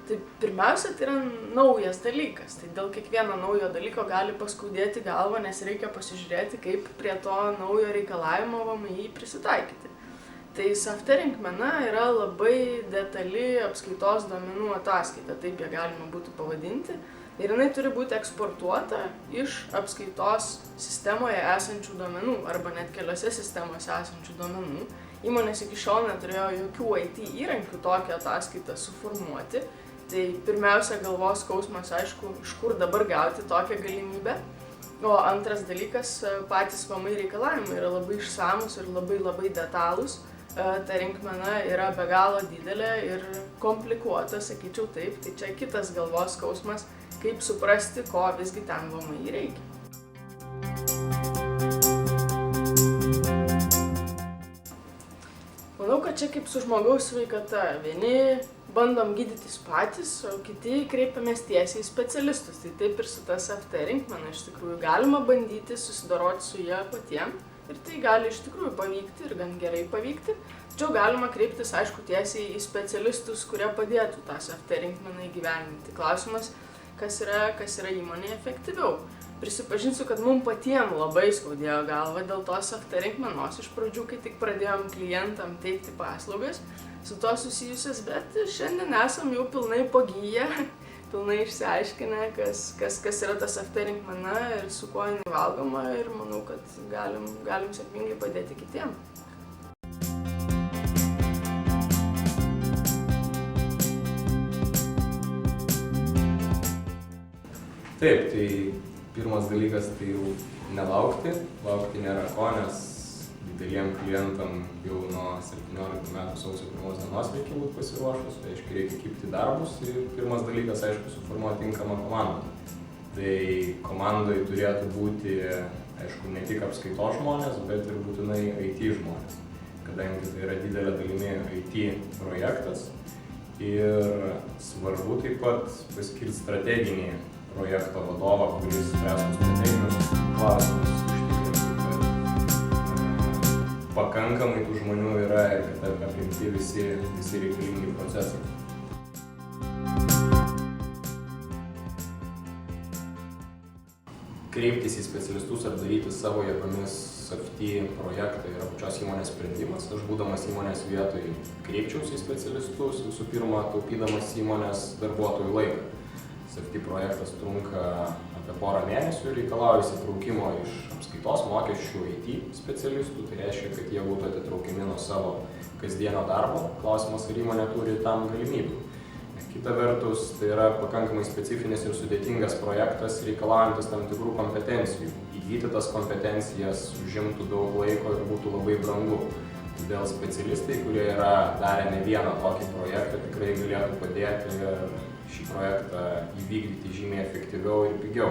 Tai pirmiausia, tai yra naujas dalykas. Tai dėl kiekvieno naujo dalyko gali paskaudėti galvą, nes reikia pasižiūrėti, kaip prie to naujo reikalavimo VMI prisitaikyti. Tai Softering mena yra labai detali apskaitos duomenų ataskaita, taip ją galima būtų pavadinti. Ir jinai turi būti eksportuota iš apskaitos sistemoje esančių duomenų arba net keliose sistemose esančių duomenų. Įmonės iki šiol neturėjo jokių IT įrankių tokią ataskaitą suformuoti. Tai pirmiausia galvos skausmas, aišku, iš kur dabar gauti tokią galimybę. O antras dalykas, patys VMI reikalavimai yra labai išsamus ir labai detalūs. Ta rinkmena yra be galo didelė ir komplikuota, sakyčiau taip. Tai čia kitas galvos skausmas, kaip suprasti, ko visgi ten VMI reikia. Manau, kad čia kaip su žmogaus sveikata. Vieni bandom gydytis patys, o kiti kreipiamės tiesiai į specialistus. Tai taip ir su ta Softering mena iš tikrųjų galima bandyti susidoroti su ją patiem. Ir tai gali iš tikrųjų pavykti ir gan gerai pavykti. Tačiau galima kreiptis, aišku, tiesiai į specialistus, kurie padėtų tą Softering meną įgyvendinti. Klausimas, kas yra įmonėje efektyviau. Prisipažinsiu, kad mums patiem labai skaudėjo galvą dėl to Softering menos iš pradžių, kai tik pradėjom klientam teikti paslaugas su to susijusias, bet šiandien esam jau pilnai pagyję, pilnai išsiaiškinę, kas yra ta Softering mena ir su kuo jinai valgoma ir manau, kad galim sėkmingai padėti kitiem. Taip, tai pirmas dalykas tai jau nelaukti. Laukti nėra ko, nes dideliem klientam jau nuo 17 metų sausio 1 dienos reikia būti pasiruošus, tai reikia kibti darbus ir pirmas dalykas, aišku, suformuoti tinkamą komandą. Tai komandai turėtų būti, aišku, ne tik apskaitos žmonės, bet ir būtinai IT žmonės, kadangi tai yra didelė dalimi IT projektas ir svarbu taip pat paskirti strateginį projekto vadovą, kuris spręstų strateginius klausimus, užtikrinti, kad pakankamai tų žmonių yra ir kad apimti visi reikalingi procesai. Kreiptis į specialistus ar daryti savo jėgomis Softy projektą yra pačios įmonės sprendimas. Aš būdamas įmonės vietoj kreipčiausi į specialistus, visų pirma, taupydamas įmonės darbuotojų laiką. Softy projektas trunka apie porą mėnesių ir reikalauja įsitraukimo iš apskaitos mokesčių IT specialistų, tai reiškia, kad jie būtų atitraukiami nuo savo kasdienio darbo. Klausimas, ar įmonė turi tam galimybių. Kita vertus, tai yra pakankamai specifinis ir sudėtingas projektas, reikalaujantis tam tikrų kompetencijų. Įgyti tas kompetencijas užimtų daug laiko ir būtų labai brangu. Todėl specialistai, kurie yra darę ne vieną tokį projektą, tikrai galėtų padėti ir šį projektą įvykdyti žymiai efektyviau ir pigiau.